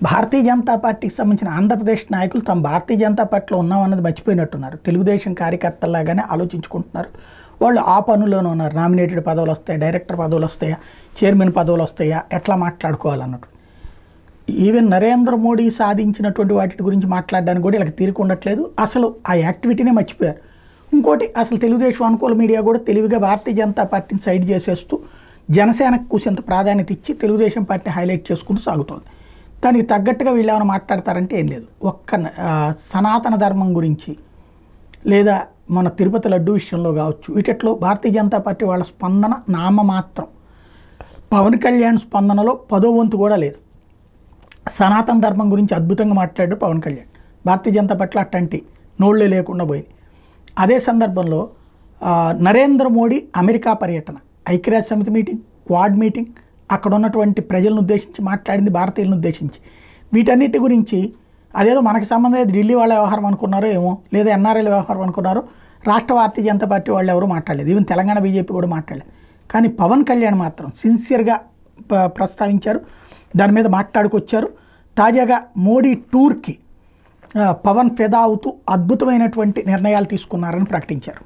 భారతీయ జనతా పార్టీకి సంబంధించిన ఆంధ్రప్రదేశ్ నాయకులు తమ భారతీయ జనతా పార్టీలో ఉన్నామన్నది మర్చిపోయినట్టున్నారు. తెలుగుదేశం కార్యకర్తలాగానే ఆలోచించుకుంటున్నారు. వాళ్ళు ఆ పనుల్లోనే ఉన్నారు. నామినేటెడ్ పదవులు వస్తాయా, డైరెక్టర్ పదవులు వస్తాయా, చైర్మన్ పదవులు వస్తాయా, ఎట్లా మాట్లాడుకోవాలన్నట్టు. ఈవెన్ నరేంద్ర మోడీ సాధించినటువంటి వాటి గురించి మాట్లాడడానికి కూడా వీళ్ళకి తీరిక ఉండట్లేదు. అసలు ఆ యాక్టివిటీనే మర్చిపోయారు. ఇంకోటి, అసలు తెలుగుదేశం అనుకూల మీడియా కూడా తెలివిగా భారతీయ జనతా పార్టీని సైడ్ చేసేస్తూ జనసేనకు కూసేంత ప్రాధాన్యత ఇచ్చి తెలుగుదేశం పార్టీని హైలైట్ చేసుకుంటూ సాగుతోంది. దానికి తగ్గట్టుగా వీళ్ళు ఏమైనా మాట్లాడతారంటే ఏం లేదు. సనాతన ధర్మం గురించి లేదా మన తిరుపతి లడ్డు విషయంలో కావచ్చు, వీటిలో భారతీయ జనతా పార్టీ వాళ్ళ స్పందన నామమాత్రం. పవన్ కళ్యాణ్ స్పందనలో 10వ వంతు కూడా లేదు. సనాతన ధర్మం గురించి అద్భుతంగా మాట్లాడాడు పవన్ కళ్యాణ్. భారతీయ జనతా పార్టీలో అట్లాంటి నోళ్లే లేకుండా పోయింది. అదే సందర్భంలో నరేంద్ర మోడీ అమెరికా పర్యటన, ఐక్యరాజ్య సమితి మీటింగ్, క్వాడ్ మీటింగ్, అక్కడ ఉన్నటువంటి ప్రజలను ఉద్దేశించి మాట్లాడింది, భారతీయులను ఉద్దేశించి. వీటన్నిటి గురించి అదేదో మనకి సంబంధం లేదు, ఢిల్లీ వాళ్ళ వ్యవహారం అనుకున్నారో ఏమో, లేదా ఎన్ఆర్ఐల వ్యవహారం అనుకున్నారో, రాష్ట్ర భారతీయ జనతా పార్టీ వాళ్ళు ఎవరు మాట్లాడలేదు. ఈవెన్ తెలంగాణ బీజేపీ కూడా మాట్లాడలేదు. కానీ పవన్ కళ్యాణ్ మాత్రం సిన్సియర్గా ప్రస్తావించారు, దాని మీద మాట్లాడుకొచ్చారు. తాజాగా మోడీ టూర్కి పవన్ ఫెదా అవుతూ అద్భుతమైనటువంటి నిర్ణయాలు తీసుకున్నారని ప్రకటించారు.